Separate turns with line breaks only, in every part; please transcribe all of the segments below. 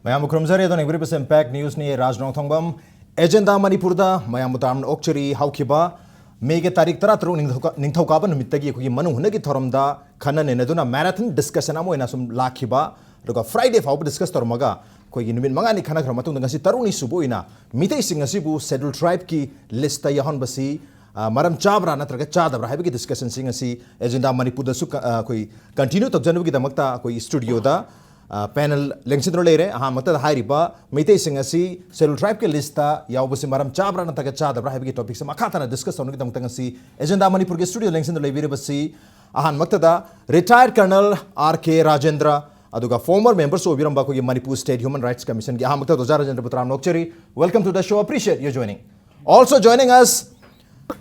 Mayam Krumzari don English Impact News ni Rajnong Thongbam Agenda Manipur da Mayam Mutam Okchari Haukiba Mege Tarik Taratru Ningthaukaban Numittagi Kugi Manu Hunagi Thoramda Khana Nenaduna Marathon Discussion Amo Inasum Lakiba Ruga Friday Fau discuss Tormaga Kugi Numin Mangani Kana Kramatun Ngasi Taruni Subuina Meetei Singasibu Scheduled Tribe ki lista Yahan Basi Maram Chabra Natraga Chadabra Habi discussion singasi Agenda Manipur da Suka Koi continue to Januki Damakta Koi studio da panel lengsidro leire aha mata hairiba Meetei singasi scheduled tribe ke lista yaubasi maram chabra na taga chadabra habi topic sa makata na discuss tonu gidam tangasi Agenda Manipur ke studio lengsidro leire basi aha mata da retired colonel RK Rajendra aduga former members of Biramba ko Manipur State Human Rights Commission ki aha mata do Rajendra Putram Nokchari. Welcome to the show, appreciate you joining. Also joining us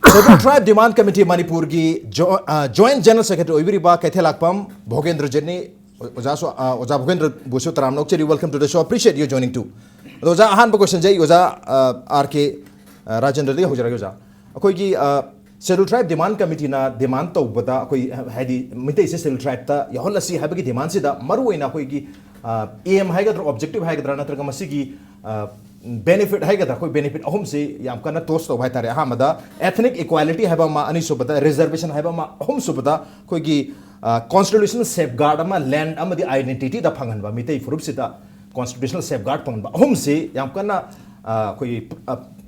Scheduled Tribe Demand Committee Manipur ki Joint General Secretary Obiriba Kaithelakpam Bhogendra Jenny Oza Bhogendra Bushu Taram Nokchari. Welcome to the show, appreciate you joining too. Oza ahan ba question jai Oza RK Rajendra li hojara Oza akoi ki Scheduled Tribe Demand Committee na demand to bata akoi hadi Meetei se Scheduled Tribe ta yahol si habi ki demand si da maru ina akoi ki aim haiga dra objective haiga dra natraga masigi benefit haiga dra koi benefit ahum se yam kana tos to bhai tare ahamada ethnic equality haiba ma ani subata reservation haiba ma ahum subata koi ki constitutional safeguard ama land ama di identity da phangan ba Meetei furup sita constitutional safeguard phangan ba ahum se yam kana koi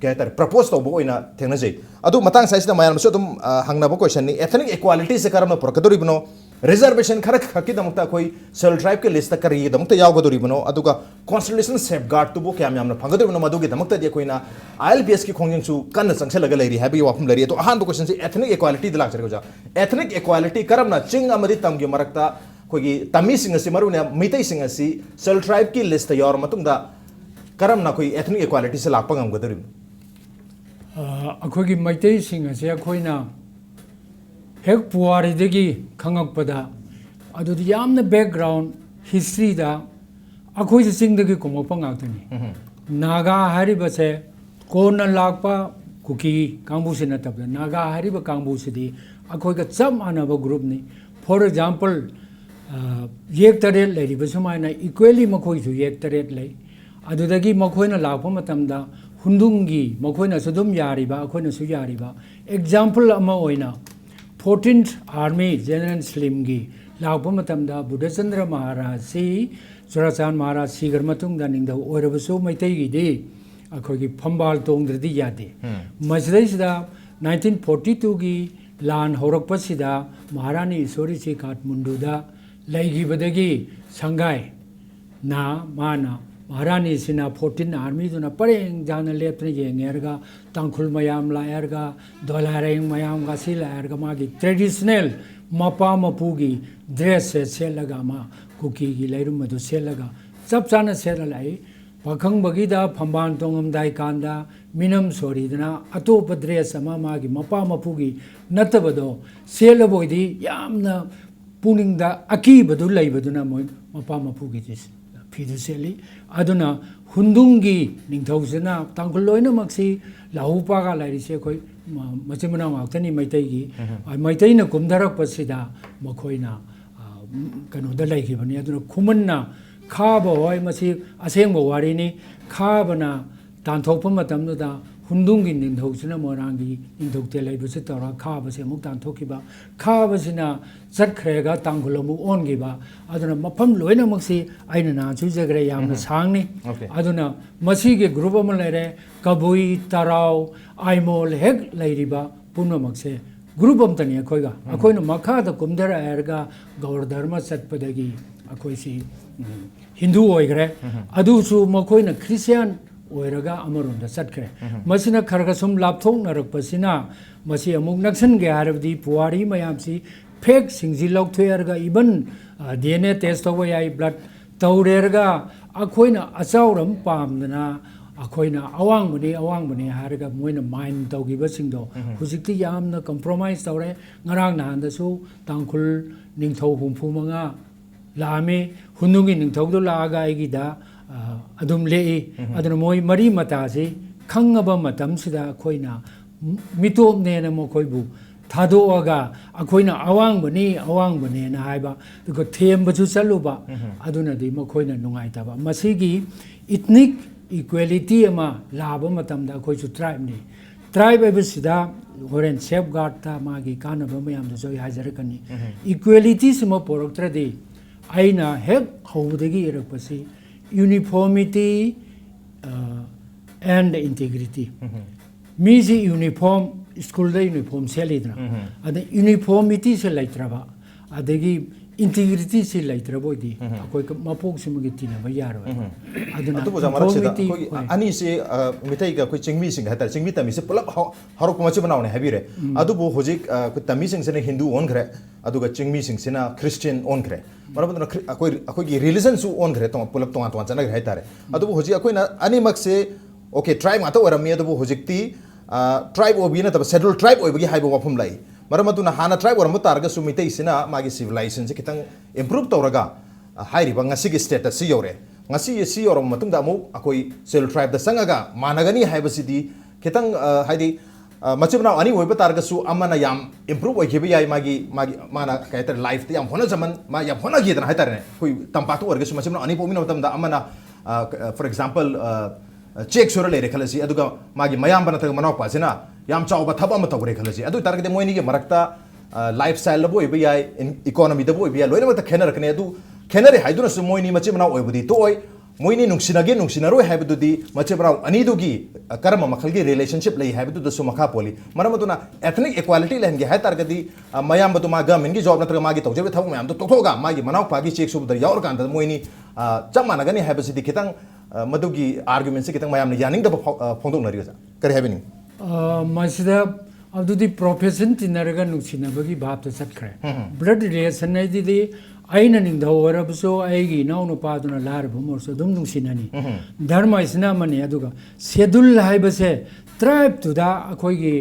kehtar propose to bo ina thengna jai adu matang size da mayam so dum hangna bo question ni ethnic equality se karam na prakadori bno reservation kharak khaki damta koi scheduled tribe ke list kari damta yawgadori bno aduga constitutional safeguard to bo kyam yamna phangadori bno madugi damta de koina ILPS ki khongjang su kan sangse laga leiri habi wafum leiri to ahan bo question se ethnic equality dilak chare ja ethnic equality karam na ching amadi tamgi marakta koi tami singa si maruna Meetei singa si scheduled tribe ki list yor matung da karam na koi ethnic equality se lakpa ngam gadori
अखोगी Meitei Singh से अखोइना हेक पुवारीदगी खंगकपदा अदुदि यामना background history दा अखोइ सिंगदगी कुमोपा ngaktani Naga हारिबसे कोना Lakpa cookie कांबुसे नतबदा Naga हारिबा कांबुसेदि अखोइगा चम आनाबा group नि for example येक तरेट लेरिबा सुमाइना equally मखोइसु येक तरेट ले अदुदगी मखोइना लाकपा मतमदा हुंदुंगी मखोइना सदुम यारिबा अखोइना सु यारिबा example अमा ओइना 14th army general स्लिमगी Lakpa मतमदा Budhachandra महाराज सी चुराचान महाराज सिगर मतुंगदा निंगदा ओइरबसु मैतैगी दि अखोगी फंबाल तोंगद्रदि यादे मसदैसिदा 1942 गी लान हौरकपसिदा महारानी ईश्वरी सी काठमांडूदा लैगिबदगी संगाई ना माना महारानी सिना 14 आर्मी दुना परेंग जाना लेपने येंगेरगा तांखुल मयाम लायरगा दोलारेंग मयाम गा सिलायरगा मागी ट्रेडिशनल मपा मपुगी ड्रेस से सेलगा मा कुकी गी लैरुम मदु सेलगा सब चाना सेललाई पखंग बगीदा फंबान तोंगम दाई कांदा मिनम सोरीदना अतोप ड्रेस अमा मागी मपा मपुगी नतबदो सेलबोइदी यामना पुनिंगदा अकीबदु लैबदुना मोय मपा मपुगी जिस फिदुसेली अदुना हुंदुंगी निंगथौसना तांकुल लोइनमक्सी लाहुपागा लाइरिसे कोइ मचिमना माक्तनी मैतैगी मैतैना कुमधरकपसिदा मखोइना कनोदा लैगिबनी अदुना खुमन्ना खाब होय मसी असेंग वारिनी खाबना तांथोप मतमनुदा हुंदुंगी निंगथौसना मोरांगी निंगथौते लैबसे तौरा खाबसे मुक तांथोकिबा खाबसिना चटखरेगा तांगुलमु ओनगिबा अदुना मफम लोइनमक्सी आइना ना जुजगरे यामना सांगनी अदुना मसीगे ग्रुप अमा लेरे कबुई तराव आइमोल हेक लैरिबा पुनमक्से ग्रुप अमतनी अखोइगा अखोइना मखादा कुमधरा एरगा गौर धर्म चटपदगी अखोइसी हिंदू ओइग्रे अदुसु मखोइना क्रिश्चियन ओइरगा अमरोंदा चटखरे मसिना खरगा सुम लापथोंगनरकपसिना मसी अमुक नक्सनगे हारबदी पुवारी मयामसी fake Singhji लौथोयरगा even DNA test तौबा याई ब्लड तौरेरगा अखोइना अचाउरम पामदना अखोइना अवांगबनी हारगा मोइना माइन तौगिबसिंगदो हुजिक्ति यामना कंप्रोमाइज तौरे ngaraang nahandasु तांखुल निंगथौ हुमफु मंगा लामे हुनुंगी निंगथौदो लागा आइगिदा अदुम लेई अदुना मोइ मरी मतासे खंगबा मतमसिदा अखोइना मितोपनेना मखोइबु थादोगा अखोइना अवांगबनी अवांगबने ना हाइबा दुगो थेमबजु चलुबा अदुना दि मखोइना नुंगाइताबा मसिगी इथनिक इक्वालिटी अमा लाबा मतमदा अखोइसु ट्राइब नि ट्राइब एबसिदा होरेन सेफ गार्ड ता मागी कानबा मयाम दो जोय हाजरकनी इक्वालिटी सिम पोरक्त्रदि आइना हेक हौदगी एरपसि यूनिफॉर्मिटी एंड इंटीग्रिटी मीजी यूनिफॉर्म स्कूल यूनिफॉर्म सेलीद्रा अद यूनिफॉर्मिटी से लेत्रबा अदगी इंटीग्रिटी से लेत्रबोदी अकोय मपोक सिमगी तिनबा यारो अदुना यूनिफॉर्मिटी
अनि से मिथै का कोई चिंगमी सिंग हता चिंगमी तमी से पुलप हरो को मचे बनावने हैबिरे अदुबो होजिक कोई तमी सिंग से हिंदू ओन खरे अदुगा चिंगमी सिंग से ना क्रिश्चियन ओन खरे मरबदना अकोय की रिलीजन सु ओन खरे तो पुलप तो तो चना खरे तारे अदुबो होजि अकोय ना अनि मक से ओके ट्राइब मातो ओरमी अदुबो होजिकती ट्राइब ओबी नतब शेड्यूल ट्राइब ओबगी हाइबो वफम लाई मरमतुना हाना ट्राइब ओरम तारगा सुमिते इसिना मागी सिविलाइजेशन से खितंग इंप्रूव तौरगा हाइरिबा ngasi स्टेटस सि योरे ngasi सि योरम मतुंग दामु अकोई शेड्यूल ट्राइब द संगागा मानगनी हाइबसिदी खितंग हाइदि मचिबना अनि ओइबा तारगा सु अमना याम इंप्रूव ओइखेबे याइ मागी माना कायतर लाइफ ते याम होना जमन मा याम होना गिदना हाइतरने कोई तंपातु ओरगा सु मचिबना अनि पोमिना मतम दा अमना फॉर एग्जांपल चेक सोर लेरे खलसी अदुगा मागी मयाम बना तक मनाव पासिना याम चावबा थबा म तगरे खलसी अदु तारगदे मोइनी के मरक्ता लाइफस्टाइल लबो इबे याय इकोनॉमी दबो इबे लोइना मत खेनर कने अदु खेनरे हाइदुना सु मोइनी मचे मनाव ओइबदी तो ओइ मोइनी नुंगसिनागे नुंगसिनारो हाइबदुदी मचे मनाव अनिदुगी करम मखलगी रिलेशनशिप लई हाइबदु दसु मखा पोली मरमतुना एथनिक इक्वालिटी लेहनगे हाय तारगदी मयाम बतु मा गवर्नमेंट की जॉब नत्र मागी तौजेबे थबु मयाम तो तोखोगा मागी मनाव पागी चेक सुबदर यावर कांद मोइनी चमानगनी हाइबसिदी खितंग मदुगी आर्गुमेंट से कितंग मयाम यानिंग दब फोंदोंनरिगा करे हैबिनी
मसिदा अदुदी प्रोफेशन तिनरगा नुसिनबगी भाब त सटखरे ब्लड रिलेशन नैदिदी आइना निंगधौ वरबसो आइगी नाउ नुपादुना लारबो मोरसो दुम नुसिननी धर्म इसना मने अदुगा शेड्यूल हाइबसे ट्राइब तुदा अखोइगी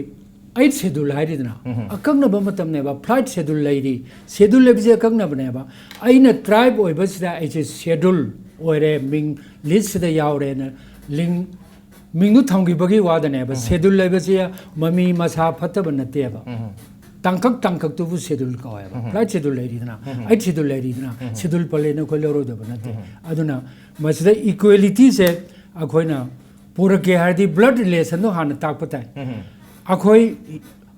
8 शेड्यूल हाइरिदना अकंगनबा मतमनेबा फ्लाइट शेड्यूल लैरी शेड्यूल लेबजे अकंगनबनेबा आइना ट्राइब ओइबसिदा एजे शेड्यूल ओरे मिंग लिस्ट द यावरे न लिंग मिंगु थंगिबगी वादनेबा शेड्यूल लेबजे ममी मसा फतब नतेबा तंकक तुबु शेड्यूल कवायबा फ्लाइट शेड्यूल लैरिदना 8 शेड्यूल लैरिदना शेड्यूल पलेन को लरोदब नते अदुना मसदा इक्वालिटी से अखोइना पुरके हारदी ब्लड रिलेशन नो हान ताकपताय अखोइ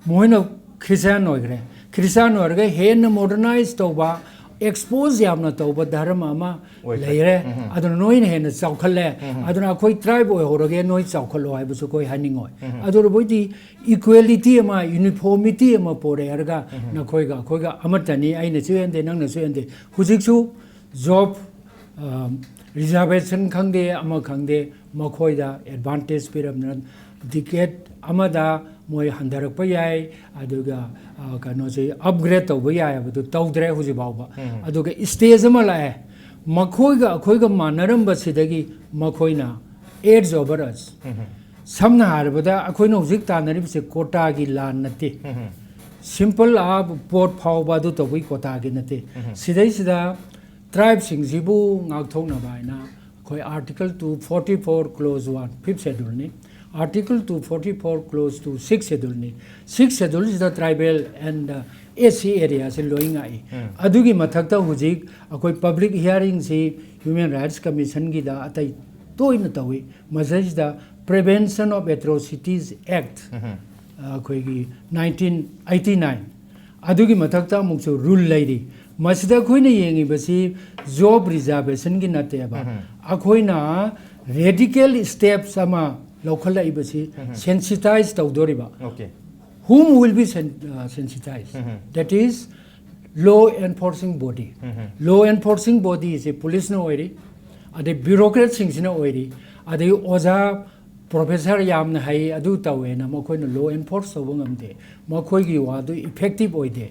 मोइनो क्रिश्चियन ओइग्रे क्रिश्चियन ओरगे हेन मॉडर्नाइज तोबा एक्सपोज यामना तौबा धर्म अमा लेरे अदुना नोइन हेन चौखले अदुना अखोइ ट्राइब ओइ होरगे नोइ चौखलो हाइबसु कोइ हानिंग ओइ अदुर बोइदि इक्वालिटी अमा यूनिफॉर्मिटी अमा पोरे हरगा नखोइगा अमतनी आइना चुयनदे नंगना चुयनदे हुजिकसु जॉब रिजर्वेशन खंगदे अमा खंगदे मखोइदा एडवांटेज पिरमना डिकेट अमदा मोय हंदरक याय अदुगा कनो से अपग्रेड तौब याय बदु तौद्रे हुजि बावबा अदुगा स्टेज अमा लाए मखोइगा अखोइगा मानरम बसिदगी मखोइना एड्स ओवर अस समना हारबदा अखोइना हुजिक तानरिबसे कोटा की लान नते सिंपल आप पोर्ट फावबा दु तौबई कोटा की नते सिदै सिदा tribe सिंगजिबु ngakthokna baina khoi article 244 clause 1 5th schedule ni article 244 clause 2 6th schedule ni 6th schedule is the tribal and AC area se loing ai adugi mathakta hujik akoi public hearing se human rights commission gi da atai toina tawi mazaj da prevention of atrocities act akoi gi 1989 adugi mathakta muksu rule laidi masida khoina yengi basi job reservation gi nateba akhoina radical steps ama local ibasi sensitized tawdoriba
okay
whom will be sensitized that is law enforcing body law enforcing body is a police no oiri ade bureaucrats sing no oiri ade oja professor yamna hai adu tawena makoina law enforce sobungamde makoigi wa du effective oide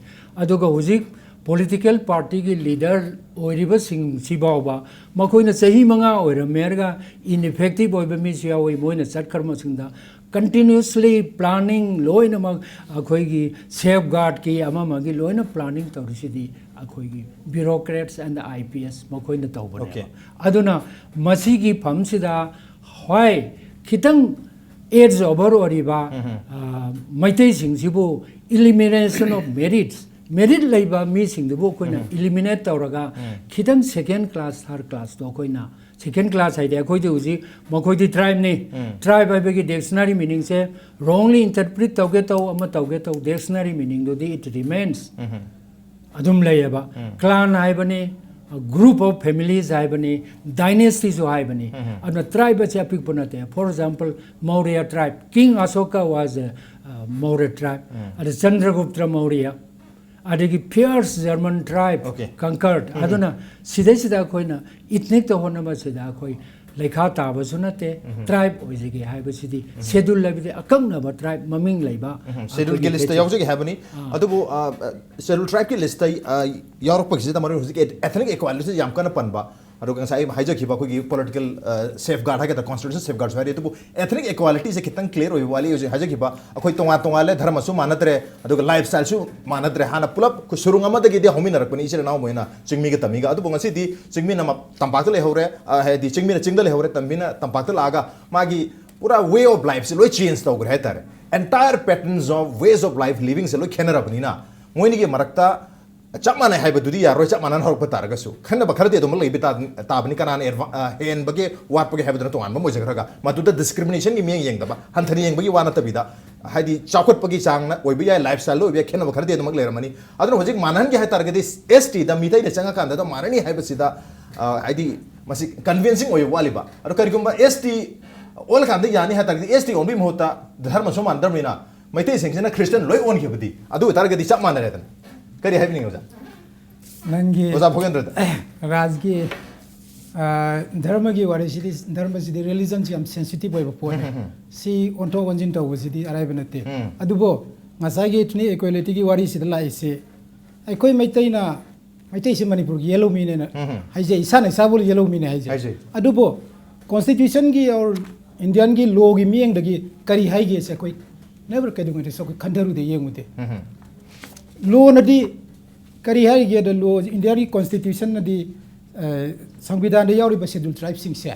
aduga hujik political party ki leader oiriba sing sibawa makoina sahi manga oira merga ineffective oiba mi sia oi moina satkarma singda continuously planning loina mag akhoi gi safeguard ki ama magi loina planning tawrisidi akhoi gi bureaucrats and the IPS makoina tawbane
okay
aduna masi gi phamsida hoi khitang age over ओरिबा मैतै सिंगसिबु elimination of merits merit लेबा मी सिंगदुबु कोइना eliminate तौरगा खिदंग second class third class तो कोइना सेकेंड क्लास है अखोइदि हुजी मखोइदि ट्राइब ने ट्राइब हाइबगी डिक्शनरी मीनिंग से रॉन्गली इंटरप्रेट तौगे तौ डिक्शनरी मीनिंग दोदि इट रिमेन्स अदुम लेयबा क्लान हाइबनी ग्रुप ऑफ फैमिलीज हाइबनी डायनेस्टी जो हाइबनी अदुना ट्राइब से अपिक बनते for example Maurya tribe king Ashoka was Maurya tribe अद चंद्रगुप्त मौर्य अदगी फियर्स जर्मन ट्राइब कंकर्ड अदुना सिदा कोइना इथनिक तो होनबा सिदा कोइ लेखा ताबसु नते ट्राइब ओइजिगे हाइबसिदी शेड्यूल लेबिदे अकंगनबा ट्राइब ममिंग लेबा
शेड्यूल के लिस्ट यावजगे हाबनी अदुबु शेड्यूल ट्राइब के लिस्ट यावरपगसिदा मरु हुजिके एथनिक इक्वालिटी याम कन पनबा अदु गंसाई हाइजखिबा कोगी पॉलिटिकल सेफगार्ड हागे द कॉन्स्टिट्यूशन सेफगार्ड हारे तबु एथनिक इक्वालिटी से खितंग क्लियर होय वाली होजे हाइजखिबा अखोय तोंगा धर्मसु मानद्रे अदु लाइफस्टाइल सु मानद्रे हाना पुलप सुरुंग अमदगी दे होमिन रखबनी इसे नाव मोइना चिंगमी के तमीगा अदु ngasi चिंगमी नम तंपाक ले होरे हेदि चिंगमी चिंगद ले होरे तंबिना तंपाक लागा मागी पूरा वे ऑफ लाइफ से लोय चेंज तौग्रे हेतारे entire patterns of ways of life living से लोय खेनरबनीना मोइनिगे मरक्ता चप माने हाइबदुदी यारो चप मानन हरक तारगसु खन्न बखरदे दम लई बिता ताबनी कनान हेन बगे वाट बगे हाइबदन तो आन मोय जगरगा मदुदा डिस्क्रिमिनेशन की मियंग यंगदबा हंथनी यंग बगी वाना तबिदा हाइदि चाखत बगी चांगना ओइबि या लाइफस्टाइल ओइबि खन्न बखरदे दम लेरमनी अदन होजिक मानन के हाय तारगदे एसटी द मीतै दे चंगा कांदा द माननी हाइबसिदा हाइदि मसि कन्विंसिंग ओइ वालिबा अरो करिगुंबा एसटी ओल कांदे यानी हाय तारगदे एसटी ओनबि मोता धर्म सो मानदरमिना मैतै सिंगजना क्रिश्चियन लोय ओन खेबदि अदु तारगदि चप मानरेदन करी है नहीं होजा
नंगे
होजा भोगेंद्र
राज की धर्म की वारे सिदी धर्म सिदी रिलीजन से हम सेंसिटिव होय बपोन सी ओंटो वंजिन तो सिदी अराय बनते अदुबो मसागी इतनी इक्वालिटी की वारी सिद लाई से अकोय मैतै से मणिपुर की येलो मीने ना हाइजे इसान इसाबुल येलो मीने हाइजे अदुबो कॉन्स्टिट्यूशन की और इंडियन की लॉ की मियंग दगी करी हाइगे से कोई नेवर कदुंगे सो खंडरु दे येंगुते लॉ नदी करी हाइगे द लॉ इंडिया की कॉन्स्टिट्यूशन नदी संविधान दे यावरी शेड्यूल ट्राइब सिंग से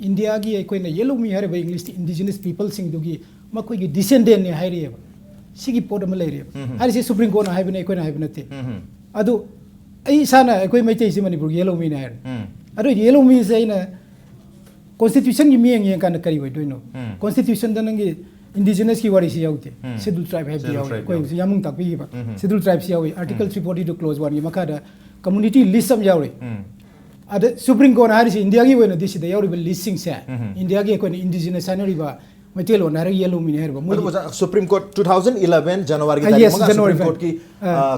इंडिया की कोई ना येलो मी हरे इंग्लिश इंडिजिनस पीपल सिंग दुगी मकोई की डिसेंडेंट ने हाइरे सिगी पोड म लेरे हारि से सुप्रीम कोर्ट हाइबने कोई ना हाइबनते अदु आई साना कोई मैतै से मणिपुर येलो मी ने हाइर अदु येलो मी से ना कॉन्स्टिट्यूशन की मियंग ये कान करी होय दोइनो कॉन्स्टिट्यूशन द नंगी इंडिजिनस की वारी से याउते शेड्यूल ट्राइब है याउ कोई यामुंग तक भी शेड्यूल ट्राइब से याउ आर्टिकल 342 क्लोज 1 की मखादा कम्युनिटी लिस्ट सम याउरे अद सुप्रीम कोर्ट हारि से इंडिया की वेन दिस द याउरे लिस्टिंग से इंडिया की कोई इंडिजिनस सानरिबा मैतेल लो नारे येलो मिने हरबा
मुझे सुप्रीम कोर्ट 2011 जनवरी की तारीख में सुप्रीम कोर्ट की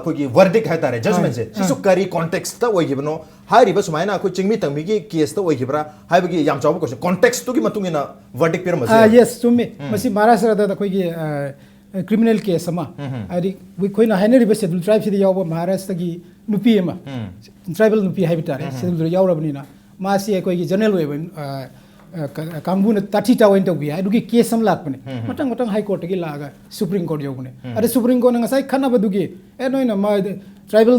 कोई की वर्डिक्ट है तारे जजमेंट से सिसु करी कॉन्टेक्स्ट ता ओइगिबनो हारिबा सुमाइना कोई चिंगमी तंगमी की केस ता ओइगिब्रा हाइबगी याम चावबो क्वेश्चन कॉन्टेक्स्ट तो की मतुंगिना वर्डिक्ट पेर मसे
यस सुमे मसी महाराष्ट्र दा कोई की क्रिमिनल केस अमा आदि कोइना हाइनरिबा शेड्यूल ट्राइब से यावबा महाराष्ट्र की नुपी अमा ट्राइबल नुपी हाइबतारे शेड्यूल यावरबनिना मासी कोई की जनरल वेब कांगबुन ताठी टावन तो बिया दुगी केस सम लापने मतंग मतंग हाई कोर्ट की लागा सुप्रीम कोर्ट योगने अरे सुप्रीम कोर्ट नंगा साइ खना बदुगी ए नोइना मा ट्राइबल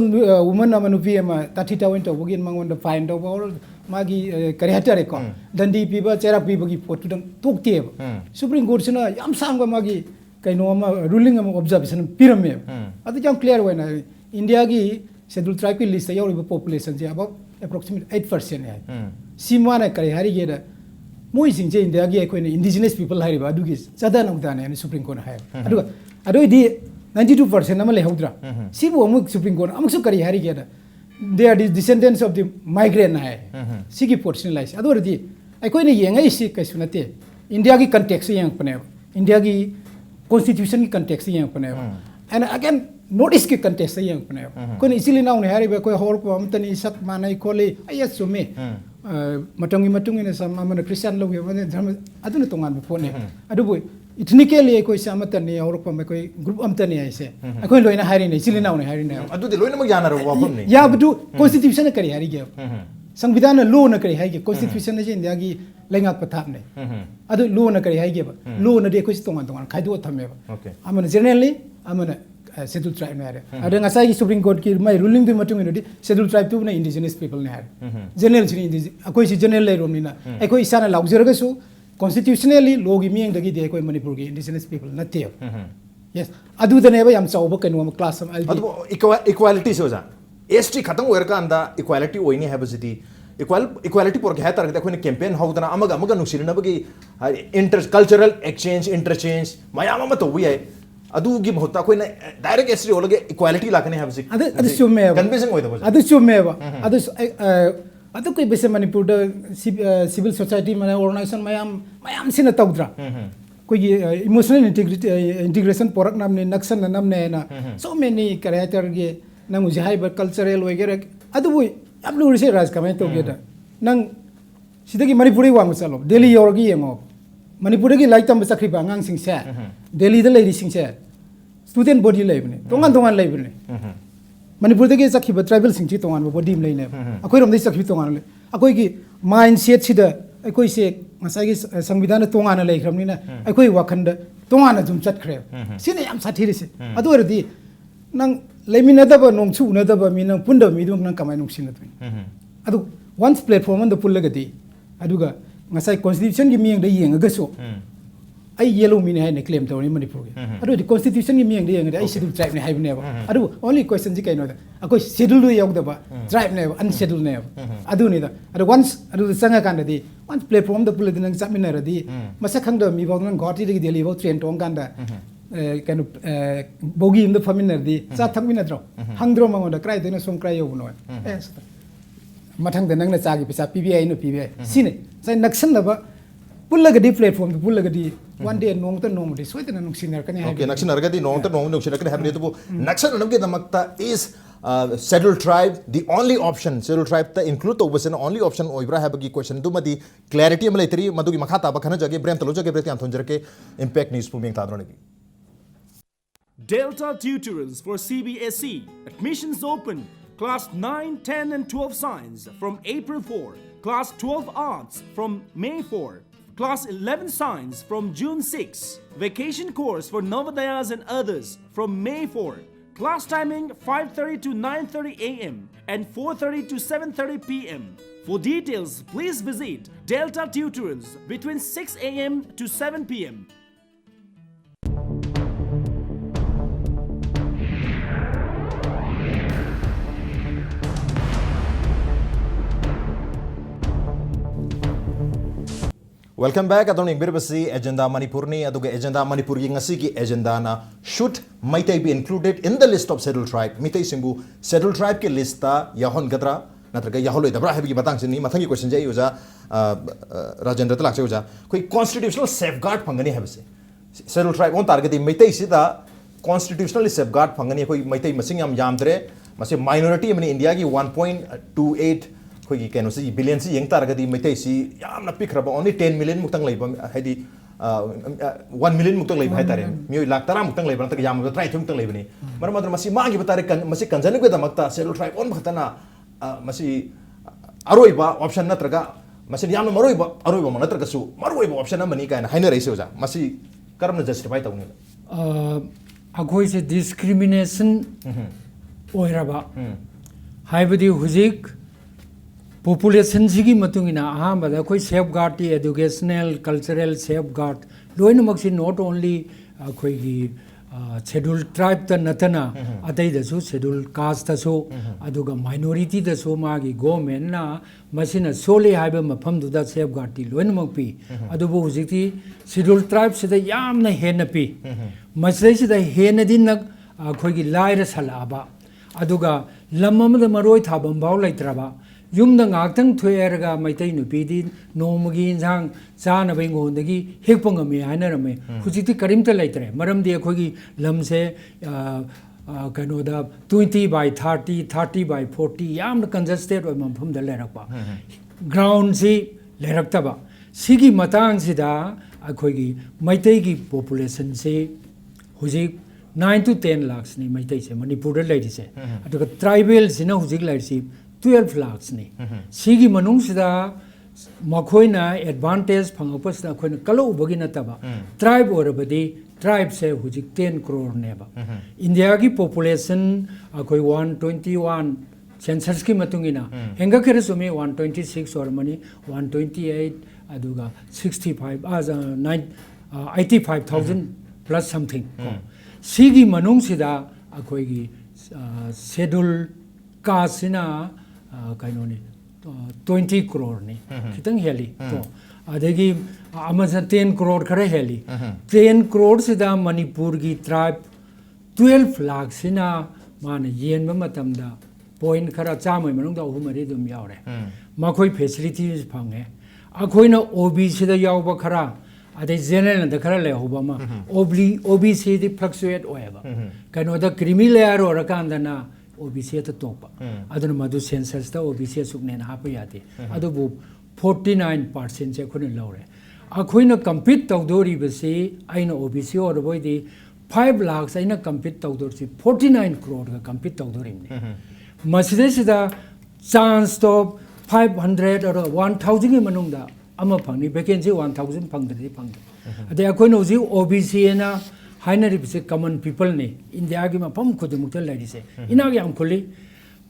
वुमन अमा नुपी अमा ताठी टावन तो बगिन मंगोन फाइन तो और मागी करे हटारे को दंडी पीबा चेरा पीबगी पोट दं तोकते सुप्रीम कोर्ट सना याम सांग मागी कइनो अमा रूलिंग अमा ऑब्जर्वेशन पिरमे अद जाम क्लियर होइना इंडिया की शेड्यूल ट्राइब की लिस्ट यावरिबा पॉपुलेशन से अब अप्रोक्सीमेट 8% है सीमाना करे हारि गेदा मोई सिंह इंडिया की कोई इंडिजिनस पीपल है अदुगी चदा नौदाने सुप्रीम कोर्ट है अदुगा अदुदी 92% नम लेहौद्रा सिबु अमुक सुप्रीम कोर्ट अमुक करी हारि गेदा they are descendants of the migrant है सिगी पर्सनलाइज अदुरदी अकोइने येंगै सि कैसु नते इंडिया की कंटेक्स्ट यांग पने इंडिया की कॉन्स्टिट्यूशन की कंटेक्स्ट यांग पने एंड अगेन नॉर्थ के कंटेक्स्ट यांग पने कोई इसिली नाउ ने हारि कोई होर को अमतनी सक मानै खोले अयस सुमे मतंगी मतुंगी ने सम अमन क्रिश्चियन लोग है धर्म अदुन तोंगान फोने अदुबो इथनिकली कोई सामतने और को कोई ग्रुप अमतने ऐसे कोई लोइना हारि ने सिलिना ने हारि ने
अदुदे लोइना मग याना रो वापम ने
या बदु कॉन्स्टिट्यूशन करे हारि गे संविधान लॉ न करे हारि गे कॉन्स्टिट्यूशन ने इंडिया की लेंगा पथाप ने अदु लॉ न करे हारि गे लॉ न दे कोई तोंगान तोंगान खाइदो थमे अमन जनरली अमन शेड्यूल ट्राइब ने हारे अदे ngasai की सुप्रीम कोर्ट की मै रूलिंग दि मतुंग ने शेड्यूल ट्राइब तु ने इंडिजिनस पीपल ने हारे जनरल सिनी अकोई सि जनरल ले रोमनिना अकोई साना लाउजरगसु
constitutionally law gi mieng dagi de koi Manipur gi indigenous people natte yes adu da ne ba yam chawba kanu class am
adu equality se oja ST khatang oir ka anda equality oini have city equality por ke hatar da khone campaign hawdana amaga nusirina bagi intercultural exchange interchange mayama ma to wi ai adu gi bhota koina direct ST olage equality lakane have city
adu sume ba
convincing oi da
adu sume ba adu koi bese Manipur da civil society mana organization mayam sina tawdra koi emotional integration porak namne naksan namne na so many character ge nang uji haiba cultural wagera adu boi yam lu rise raj kamai to ge da nang sidagi Manipuri wang chalo Delhi yorgi yengo Manipur gi lai tam sakri ba ngang sing se Delhi da lai sing se student body lai bne tongan lai bne Manipur da ge sakhi ba tribal sing chi tongan body lai ne akoi rom dai sakhi tongan le akoi gi mindset sida akoi se ngasai gi संविधान tongan lai khramni na akoi wakhan da tongan zum chat khre sine yam sathiri se adu rdi nang leminadaba nongchu unadaba mi nang punda mi dung nang kamai nongsin tu adu once platform on the pullagati aduga ngasai constitution gi mieng da yeng ga so ai yellow mi ne hai ne claim tawni Manipur gi adu di constitution gi mieng da yeng da ai schedule tribe ne hai ne ba adu only question ji kaino da akoi schedule du yog da ba tribe ne unschedule ne adu ni da adu once adu sanga kan da di once platform da pulladi nang samina ra di masa khang da mi ba nang goti di Delhi ba train tong kan da kind of bogi in the faminer di sa thakmina dro hangdro mango da cry dena som cry yo no mathang da nang na cha gi pisa PBI no PBI sine sai naksan da ba pullaga di platform pullaga di one day nong ta nong di soi ta nong siner kan
okay naksan arga di nong ta nong nong siner kan have ne to naksan nam ge damakta is scheduled tribe the only option scheduled tribe ta include to was an only option oibra have gi question du madi clarity am lai teri madu gi makha ta ba khana jage brem talo jage brem thonjer ke impact news pu meng ta drone gi
Delta tutorials for CBSE. Admissions open. Class 9, 10 and 12 Science from April 4. Class 12 Arts from May 4. Class 11 Science from June 6. Vacation course for Navodayas and others from May 4. Class timing 5:30 to 9:30 a.m. and 4:30 to 7:30 p.m. For details, please visit Delta Tutorials between 6 a.m. to 7 p.m.
Welcome back. Atong ingbirabasi agenda Manipurni aduga agenda Manipur gi ngasi gi agenda na should Meetei be included in the list of scheduled tribe. Meetei simbu scheduled tribe ke list ta yahon gadra natraga yaholoi dabra habi gi batang sini mathangi question jai uja Rajendra talak se uja koi constitutional safeguard phangani habse scheduled tribe on target Meetei sida constitutionally safeguard phangani koi Meetei masing yamdre mase minority mani India gi 1.28 कोई canoe से billion से young तार गदी मिते सी याम ना pick रबा only 10 million मुक्तंग लेबा हैदी 1 million मुक्तंग लेबा है तारे मियो लाख तारा मुक्तंग लेबा तक याम ट्राई मुक्तंग लेबनी मर मदर मसी मांगी बतारे मसी कंजन के दमकता सेल ट्राइब ओन भक्तना मसी अरोइबा ऑप्शन नत्रगा मसी याम अरोइबा नत्रगा सु मरोइबा ऑप्शन मनी कायना हाइना रैसे होजा मसी करम जस्टिफाई तौनी
अखोई से discrimination ओइरबा हाइबदी हुजिक population sigi matungina ahambada koi safeguard ti educational cultural safeguard loinamak si not only koi gi scheduled tribe ta natana atai da su scheduled caste ta so aduga minority da so ma gi government na masina sole haiba mafam du da safeguard ti loinamak pi adubu hujiti scheduled tribe sida yamna hena pi masai sida hena din nak koi gi laira salaba aduga lamam da maroi thabam baw laitraba yumda ngakthang thoyerga maitai nupidi nomagi injang chana bengon hekpang me haina rame hujiti karimta laitre maramdi akhogi lamse kanoda 20 by 30 30 by 40 yam congested oi mamphum da lerakpa ground si leraktaba sigi matang sida akhogi maitai gi population se hujik 9 to 10 lakhs ni maitai se Manipur da laidi se aduga tribal sina hujik laidi 12 lakhs ni sigi manung sida makhoina advantage phangapasna khoina kalo bagina taba tribe orabadi tribe se hujik 10 crore neba India ki population akhoi 121 census की मतुंगिना हेंगा खेर सुमे 126 और money 128 अदुगा 65 85,000 plus something सिगी मनुंग सिदा अखोइगी schedule कासिना काइनोनी 20 crore ने खितंग heli तो अदेगी अमसा 10 करोड़ खरे heli 10 crore सिदा मणिपुर की tribe 12 lakh सिना मान येन मतमदा point खरा चामै मनुंगदा अहुमरी दुम यावरे मखोई फैसिलिटीज फंगे अखोइना ओबीसी दा यावबा खरा अदे जनरल दा खरा ले होबमा ओबीसी दी फ्लक्चुएट ओएबा कनो दा क्रीमी लेयर और कांदना ओबीसी ता तोपा अदन मधु सेंसस दा ओबीसी सुकने ना हाप यादे अदबु 49% से खुने लौरे अखोइना कंपीट तौदोरी बसे आइना ओबीसी और बोइदी 5 लाख आइना कंपीट तौदोरसी 49 करोड़ का कंपीट तौदोरिमने मसिदेसिदा चांस तो 500 और 1000 की मनुंगदा अमा फंगनी वैकेंसी 1000 फंगदरी फंग अदे अखोइना उजी ओबीसी ना हाइनरिबसे कॉमन पीपल ने इंडिया की मफम खुदमुक्त लैरिसे इनाग याम खुली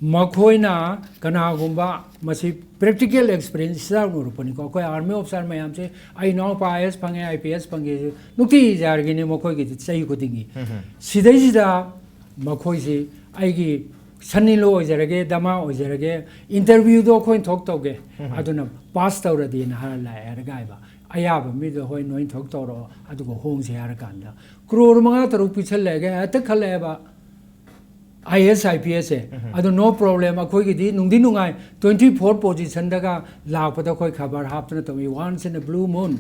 मखोइना कनागुंबा मसी प्रैक्टिकल एक्सपीरियंस सा रुपनी को कोई आर्मी ऑफिसर मैम से I know Paes fungi IPS fungi नुक्ति जारगिने मखोइ की सही खुदिंगी सिदैसिदा मखोइ से आइगी सन्नीलो ओइजरगे दमा ओइजरगे इंटरव्यू दो खोइन थोक तोगे अदुना पास तौरदी ना हार लायरगाइबा अयाब मिदो होय नोइन थोक तौरो अदुगो होंगसे हार कांदा करोड़ मंगा तरुक पिछल लेगे अत खलेबा IAS IPS है अदो नो प्रॉब्लम अखोई की दी नुंदी नुंगाई 24 पोजीशन दगा लापदा कोई खबर हापना तो once in a blue moon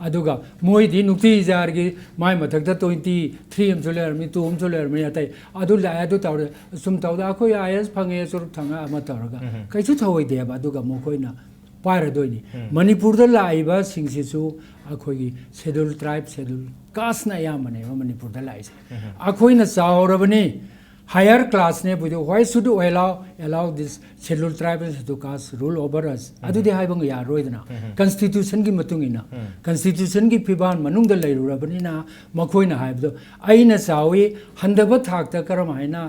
अदुगा मोई दी नुक्ति जार की माय मथक दा 23 एम जुलेर मी 2 एम जुलेर मी अतै अदु ला अदु तौर सुम तौदा अखोई IAS फंगे सुर थंगा अमा तौरगा कैसु थवई देबा अदुगा मोखोइना पारदोइनी मणिपुर दा लाइबा सिंगसिसु अखोई शेड्यूल ट्राइब शेड्यूल कास्ट ना या मने मणिपुर दा लाइसे अखोइना चावरबनी higher class ne budo why should we allow this scheduled tribes to cast rule over us adu de hai bang ya roidna constitution ki matungina constitution ki piban manung da leiru rabani na makhoina haibdo aina sawi handaba thakta karam haina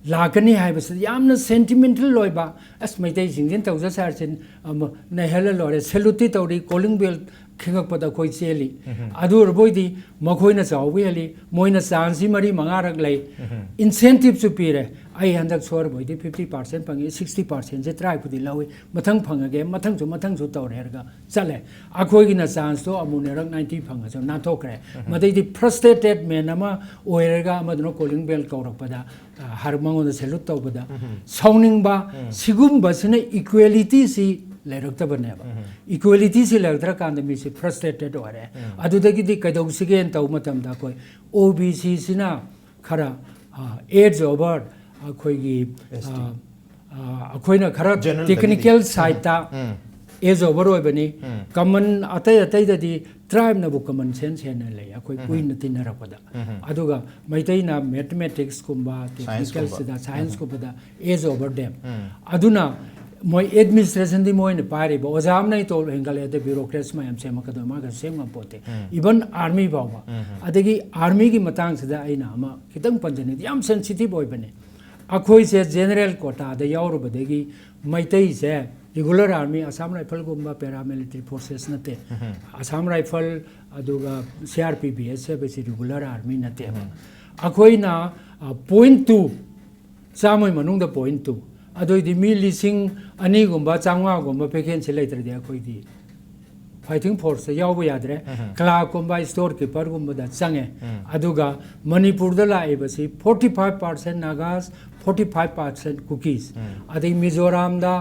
lakani haibas yamna sentimental loiba as Meetei jingin tawja sarchen na hela lore saluti tawri calling bell खिंगपदा कोई चेली Adoor बोइदी मखोइना चावबेली Moina chancy मरी मंगारक लै incentive सु पीरे आई हंदक सोर बोइदी 50% पंगे 60% से try पुदी लवे मथंग फंगगे मथंग सु तौरेरगा चले अखोइगिना चांस तो अमुनेरक 90 फंगजो नाथोकरे मदैदी फ्रस्ट्रेटेड मेन अमा ओइरगा अमदनो कॉलिंग बेल कौरकपदा हर मंगोदा सेलुट तौबदा साउनिंगबा सिगुमबसने इक्वालिटी सी लेरक्तबनेबा इक्वालिटी से लेरद्रा कांद मी से फ्रस्ट्रेटेड ओरे अदुदगी दि कैदौसिगेन तौ मतमदा कोई ओबीसी सिना खरा एज ओवर अखोइगी अखोइना खरा टेक्निकल साइटा एज ओवर ओइबनी कॉमन अतै ददी ट्राइब नबु कॉमन सेंस हेन ले अखोइ कुइन तिनरपदा अदुगा मैतैना मैथमेटिक्स कुंबा टेक्निकल सिदा साइंस कुबदा एज ओवर देम अदुना मोई एडमिनिस्ट्रेशन दी मोइन पारे बो ओजाम नै तो हेंगले दे ब्यूरोक्रेट्स मैम से मकदो मागा सेम पोते इवन आर्मी बावा अदगी आर्मी की मतंग सदा आइना अमा खितंग पंजने याम सेंसिटिव ओइ बने अखोइ से जनरल कोटा द यावरो बदेगी मैतै से रेगुलर आर्मी असम राइफल गुम्बा पैरामिलिट्री फोर्सेस नते असम राइफल अदुगा CRPBS से बेसी रेगुलर आर्मी नते अखोइना पॉइंट 2 चामै मनुंग द पॉइंट 2 अदोइदी मी लिसिंग अनी गुम्बा चांगा गुम्बा पैकेन से लेत्रदे अखोइदी फाइटिंग फोर्स यावबो यादरे क्लार्क गुम्बा स्टोर कीपर गुम्बा दा चंगे अदुगा मणिपुर दा लाइबसी 45% नागास 45% कुकीज अदि मिजोराम दा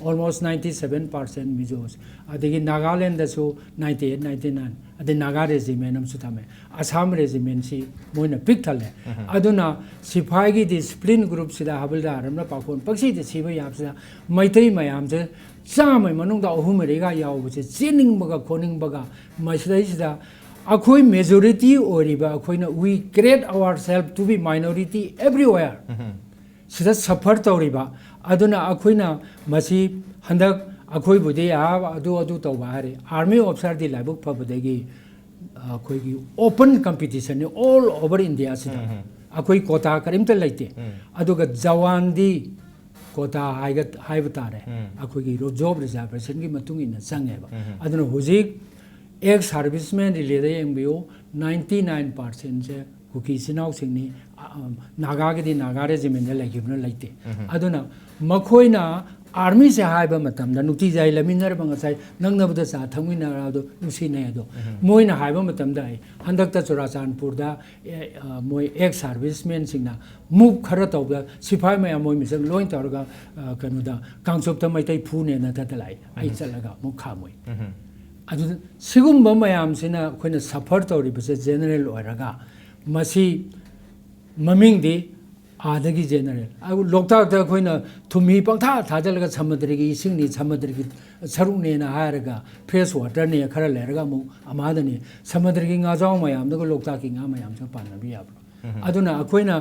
almost 97% मिजोस अदि नागालैंड दा सो 98 99 अदि नागा रेजिमेंट हम सुथामे असम रेजिमेंट सी मोइना पिक थले अदुना सिपाही की डिसिप्लिन ग्रुप सिदा हबलदार हमना पाखोन पक्षी दे सिबा याबसा मैतै मयाम से चामै मनुंगदा अहुमरेगा यावबसे चेनिंग बगा खोनिंग बगा मैसदैसिदा अखोइ मेजॉरिटी ओरिबा अखोइना we create ourselves to be minority everywhere सिदा सफर तौरिबा अदुना अखोइना मसी हंदक अखोइ बुदे अदु तौबा हारे आर्मी ऑफिसर दी लाइबुक फबदेगी अखोइगी open competition all over India सिदा अखोइ कोटा करिमते लैते अदुगा जवान दी quota high tare akogi job reservation gi matung in change ba aduna hojik ex servicemen relate yengbiu 99% je kuki sinau singni naga gi naga regiment la gibna laite aduna makhoina army se haiba matam da nuti jai laminar bang sai nangnabda sa thangina ra do nusi ne do moina haiba matam da handak ta churachandpur da moi ex servicemen singna move khara tawda sipai ma moi misam loin tawga kanu da kangchop ta maitai phu ne na ta lai ai chalaga mu khamoi adu sigumba mayam sina khoina suffer tawri base general oiraga masi maming di आदगी general अब लोकता अखोइना थुमी पंथा थाजलगा समुद्रगी इसिंगनी समुद्रगी सरुने ना हारगा fresh water ने खरा लेरगा मु अमादनी समुद्रगी ngaजाव मयाम दगो लोकता की nga मयाम स पानबी याब्रो अदुना अखोइना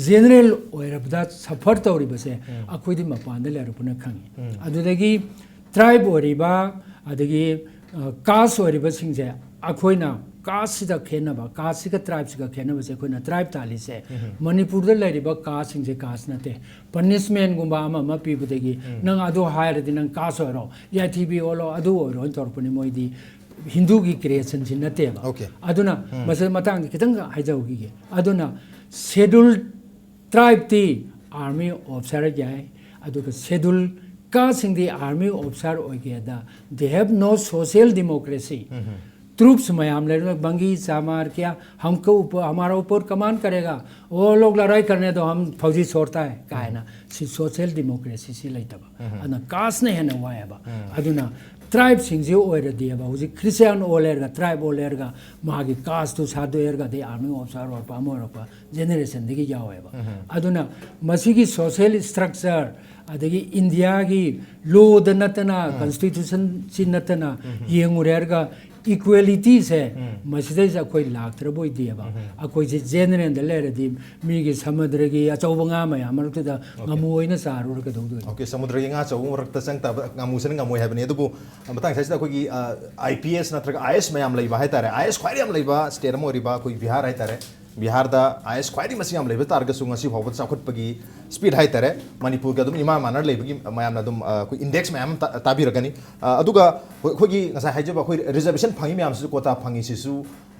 जनरल ओइरबदा सफर तौरी बसे अखोइदि मपानद लेरपुना खंगी अदुदगी ट्राइब ओरिबा अदगी कास्ट ओरिबा सिंगजे अखोइना कास्ट दा खेनबा कास्ट का ट्राइब्स का खेनबा से कोना ट्राइब ताली से मणिपुर द लेरिबा कास्ट सिंग से कास्ट नते पनिशमेंट गुंबा अमा पीबुदगी नंग अदो हायर दि नंग कास्ट ओरो या टीबी ओलो अदो ओरो तोरपनि मोइदी हिंदू की क्रिएशन से नते बा अदुना मसे मतंग कितंग हाइजाउगी अदुना शेड्यूल ट्राइब ती आर्मी ऑफिसर जाय अदुका शेड्यूल कास्ट सिंग दी आर्मी ऑफिसर ओइगेदा they have no social democracy troops मैम ले बंगी चामार क्या हमको ऊपर हमारा ऊपर कमांड करेगा वो लोग लड़ाई करने तो हम फौजी छोड़ता है कहे ना सोशल डेमोक्रेसी सी लेतबा अना कास्ट ने है ना वायबा अदुना ट्राइब सिंगजे ओइर दियबा हुजी क्रिश्चियन ओलेरगा ट्राइब ओलेरगा मागी कास्ट तो सादोएरगा दे आर्मी ऑफिसर और पामोरपा जेनरेशन दिगी यावेबा अदुना मसीगी सोशल स्ट्रक्चर अदगी इंडिया की लॉ द नतना कॉन्स्टिट्यूशन सी नतना येंगुरेरगा इक्वालिटी से मसीदे से कोई लाखतर बोई दियबा अकोई जे जेनरल द लेरदी मीगी समुद्र की अचौबंगा मया मरकदा ngamo सारू का दो
ओके समुद्र की ngachau मरकता संगता ngamusen ngamoi habani adubu matang saisida koi IPS natraga IS mayam leiba haitare IS khwai yam leiba state mo riba koi bihar haitare Bihar दा आईएस ख्वाइदी मसी हम लेबे तारगसु ngasi फावत चाखुटपगी स्पीड हाइतरे मणिपुर का दुम इमा मानर लेबगी मयामना दुम कोई इंडेक्स मयाम ताबिरगनी अदुगा खोगी ngasa हाइजबा खोई रिजर्वेशन फंगी मयाम सु कोटा फंगी सिसु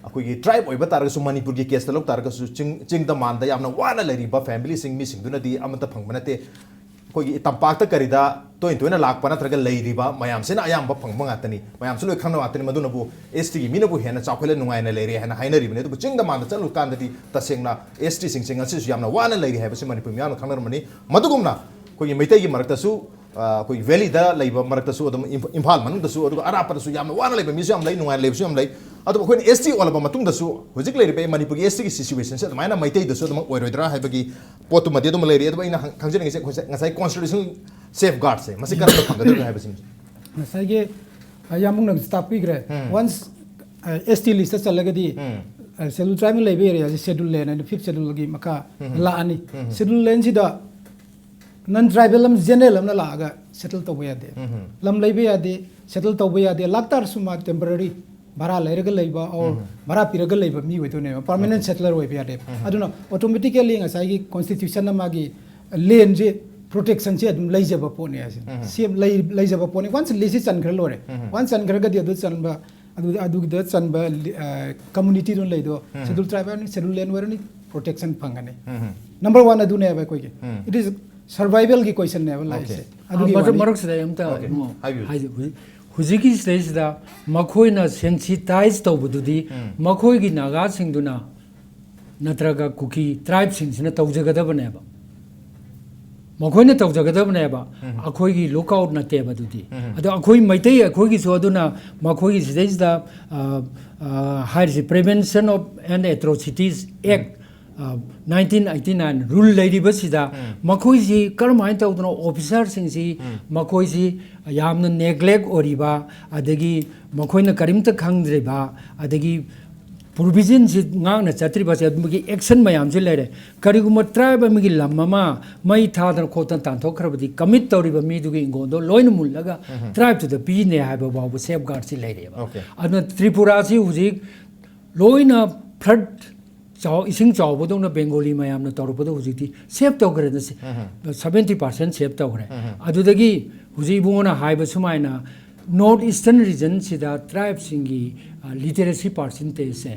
अखोगी ट्राइब ओइबा तारगसु मणिपुर की केस तलक तारगसु चिंग द मान दा यामना वाना लेरिबा फैमिली सिंग मी सिंगदुनदी अमता फंगबनते कोई तंपाक्ता करिदा तोइन लाकपा नत्रगा लेरिबा मयाम सेना अयाम फंगबा ngатani मयाम सु लोय खंगना ngатani मदुनबु एसटी की मीनबु हेना चाखले नुंगायना लेरि हेना हाइनरिबने दुबु चिंग द मान दा चलु कांददी तसेंगना एसटी सिंग सिंग असि यामना वाना लेरि हेबसे मणिपुर म्याम खंगरमनि मदुगुमना कोई मैतै की मरकतसु कोई वैली दा लेबा मरकतसु अदम इम्फाल मनदसु अदुगा अरापदसु यामना वाना लेबा मिसु याम लೈ नुंगाय लेबसु याम लೈ अदु कोइन एसटी ओलबा मतुंगदसु होजिक लेरिबे मणिपुर एसटी की सिचुएशन से माइना मैतै दसु अदम ओइरोइद्रा हाइबगी पोतु मदे दम लेरि अदु इना खंजने से ngасai constitution safeguard से मसी कर फंगदु हाइबसिन
ngасai ge yamung nang stop pigre once ST list chalagadi schedule tribe lebe area schedule lane and fifth schedule gi maka la ani schedule lane sida non tribal lam general lam la ga settle to ya de lam lebe ya de settle to ya de laktar suma temporary bara lairaga leiba or bara piraga leiba mi wetu ne permanent settler we ya de aduna automatically ngasai gi constitution na gi lane je protection se adum leijaba pone ase sem leijaba pone once lisi chankhra lore once chankhra ga de chanba adu de chanba community don leido schedule tribe and schedule lane warani protection phangane number 1 adu ne ba koi it is survival ki question ne ba lai adu
marok se amta हुजिकी स्टेजदा मखोइना sensitize तौबदुदी मखोइगी नागा सिंगदुना नत्रगा Kuki tribe सिंगसिना तौजगदबनेबा मखोइना तौजगदबनेबा अखोइगी लुकआउट नतेबदुदी अदो अखोइ मैतै अखोइगी सो अदुना मखोइगी स्टेजदा हाइज prevention of and atrocities act 1989 rule लेरिबसिदा मखोइसी करमाइन तौदनो ऑफिसर सिंगसी मखोइसी यामन नेग्लेक्ट ओरिबा अदगी मखोइना करिमता खंगद्रिबा अदगी प्रोविजन से ngang na chatri ba se admugi action mayam se lere kariguma tribe amigi lamama mai thadan khotan tanthok khrabadi commit toriba mi dugi ingondo loin mullaga tribe to the p ne haiba ba safeguard se lere ba adna tripura si huji loina flood इसिंग चावबदोंना बेंगोली मयामना तौरबदो हुजिति save तौग्रे न 70% save तौग्रे अदुदगी हुजि बुंगना हाइबा सुमाइना नॉर्थ ईस्टर्न रीजन सिदा ट्राइब सिंगी लिटरेसी परसेंटेज से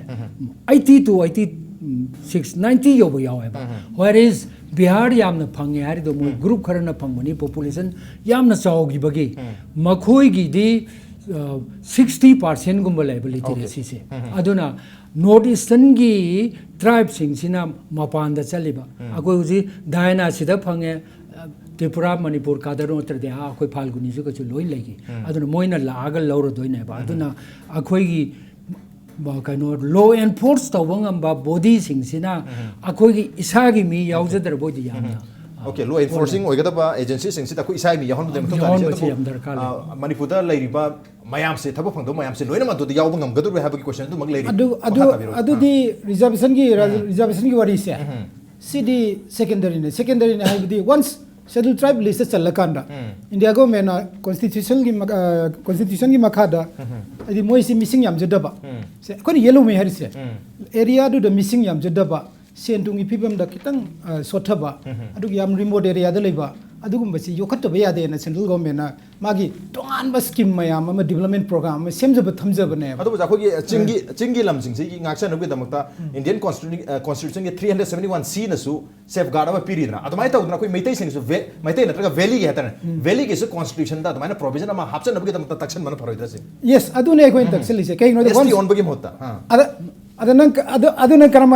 80 to 86 90 योबो यावेबा व्हेयर इज बिहार यामना फंगे हारिदो मो ग्रुप खरना फंगमनी पॉपुलेशन यामना चावगी बगी मखोइगी दी 60% गुम्बा लेबल लिटरेसी से अदुना नॉर्थ ईस्टर्न की ट्राइब सिंगसिना मपान चलीबा अखोइ हुजि दायना सिदा फंगे त्रिपुरा मणिपुर कादर नत्रदे अखोइ फाल्गुनी सु कछु लोइन लेगी अदुना मोइना लागा लौरदोइनेबा अदुना अखोइगी कनो लो एनफोर्स तौबंगंबा बॉडी सिंगसिना अखोइगी इसागी मी यावजदरबोदि यामना
ओके लो एनफोर्सिंग ओइगदबा एजेंसी सिंगसिदा अखोइ इसाई मी याहन दे मथो तानि मणिपुरदा लैरिबा मयाम से थबक फंगदो मयाम से लोइना मदो याव ngam हाबकी क्वेश्चन दु मग लैरि
अदुदी रिजर्वेशन की वरी से सिडी सेकेंडरी ने हाबदी वंस शेड्यूल ट्राइब लिस्ट चलकांदा इंडिया गवर्नमेंट कॉन्स्टिट्यूशन की मखादा अदि मोइसी मिसिंग याम जदबा से कोन येलो मे हरिसे एरिया दु द मिसिंग याम जदबा सेंटुंगी फिबम दा कितंग सोथबा अदु याम रिमोट एरिया दा लेबा अदुगुंबसी योखतबा यादे ना सेंट्रल गवर्नमेंट मागी तोंगान बस स्कीम मयाम अमा डेवलपमेंट प्रोग्राम में सेमजब थमजबने
अदु जाखोगी चिंगी लमसिंग से ngaksana नुबे दमकता इंडियन कॉन्स्टिट्यूशन के 371 सी नसु सेफगार्ड अमा पीरिदना अदमाय तौदना कोई मैतै सिंगसु मैतै नत्रगा वैली के हतन वैली के कॉन्स्टिट्यूशन दा अदमाय प्रोविजन अमा हापसन नबगे दमकता तक्सन मन फरोइद्रा से
यस अदुने कोइ तक्सलिसे कई नो
वन ऑन बगे होता हां
अदन करम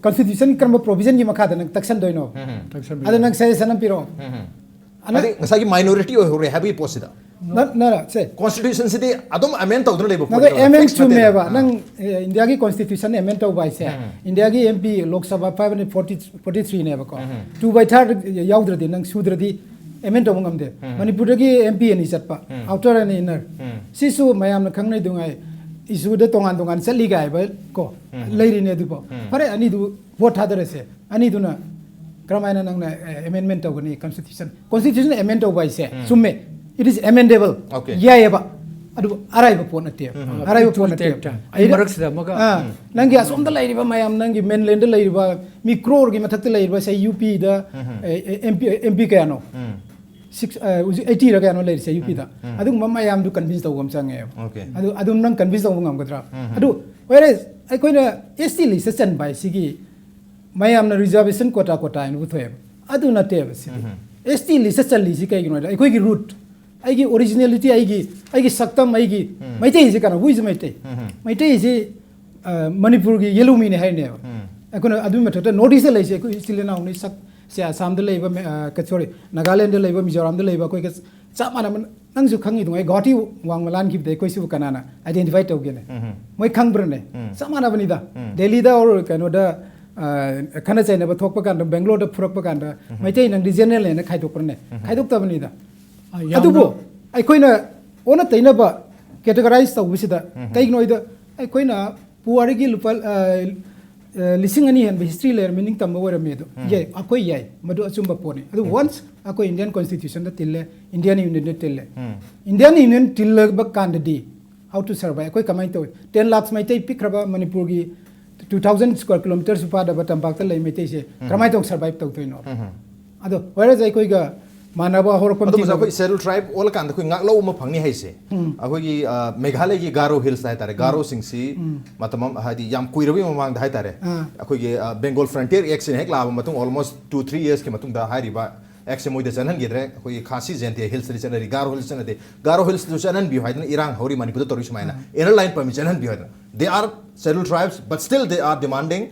कॉन्स्टिट्यूशन करम प्रोविजन की मखा दन तक्सन दोइनो अदन सजेशन पिरो
अने ngasa की माइनॉरिटी हो रे हैबी पोसिदा
ना से
कॉन्स्टिट्यूशन से अदम अमेंड तौदन लेबो
ना एमएन चुमेबा नंग इंडिया की कॉन्स्टिट्यूशन एमएन तौ बाय से इंडिया की एमपी लोकसभा 543 ने बको 2/3 याउद्रदि नंग सुद्रदि एमएन तौ ngam de मणिपुर की एमपी नि चटपा आउटर एंड इनर सिसु मयाम न खंगनै दुंगाय इशू द तोंगान चली गाय को लेरिने दुबो फरे अनि दु वोट थादरसे अनि दुना क्रमायना नंग अमेंडमेंट तौगनी कॉन्स्टिट्यूशन अमेंड तौबाय से सुमे इट इज अमेंडेबल यायबा अदु अराइबा पोन नते अराइबा पोन नते
आई मरक्सदा मगा
नंगी असोमदा लैरिबा मयाम नंगी मेनलैंड लैरिबा मी क्रोर की मथक्ता लैरिबा से यूपी दा एमपी कानो 80 ra kano leir se UP da adu mamma yam du convince tawam change adu nang convince tawam ngam gadra adu whereas ai koina ST li se chan bai sigi mayam na reservation quota in bu thoe adu na te basi ST li se chal li si kai gino ai koi gi root ai gi originality ai gi saktam ai gi maitei ji kana who is maitei ji manipur gi yellow mi ne hai ne ai koina adu ma thota notice lai se ko still na uni sak से आसाम दे लेबा कचोरी नागालैंड दे लेबा मिजोरम दे लेबा कोई चा माना नंग जु खंगी दुंगाय गौटी वांगमलान की दे कोई सु कनाना आइडेंटिफाई तौगेने मोय खंगब्रने चा माना बनी दा दिल्ली दा और कनो दा खना चाइना बा थोकपा कान बेंगलोर दा फुरकपा कान मैतै नंग रीजनल ने खाइदोकरने खाइदोक तबनी दा अदुबो आई कोइना ओना तैना बा कैटेगराइज तौबिसिदा कैगनो इदा आई कोइना पुआरी की लुपल लिसिंग अनि हन हिस्ट्री लेयर मीनिंग तम वर मेदो ये अकोय याय मदु अचुंबा पोने अदु वंस अको इंडियन कॉन्स्टिट्यूशन द तिल्ले इंडियन यूनियन द तिल्ले इंडियन यूनियन तिल्ले ब कांददी हाउ टू सर्वाइव कोई कमाई तो 10 लाख मैतै पिखरबा मणिपुर की 2000 स्क्वायर किलोमीटर सुपादा बतम पाक त लै मैतै से कमाई तो सर्वाइव तो तोइनो अदो वेयर जाय कोई गा मानबा होरकम
ती अखोई शेड्यूल ट्राइब ओल कांद कोई ngaklo uma phangni haise अखोई की मेघालय की गारो हिल्स हाय तारे गारो सिंगसी मतम हादि याम कुइरबि ममांग दा हाय तारे अखोई की बेंगल फ्रंटियर एक्शन हेक लाब मतुंग ऑलमोस्ट 2-3 इयर्स के मतुंग दा हारिबा एक्शन मोइदा चनन गिद्रे अखोई खासी जेंते हिल्स रि चनरी गारो हिल्स चनदे गारो हिल्स दु चनन बि हाइदन इरांग हौरी मणिपुर तोरिस माइना इनर लाइन परमिट चनन बि हाइदन they are schedule tribes but still they are demanding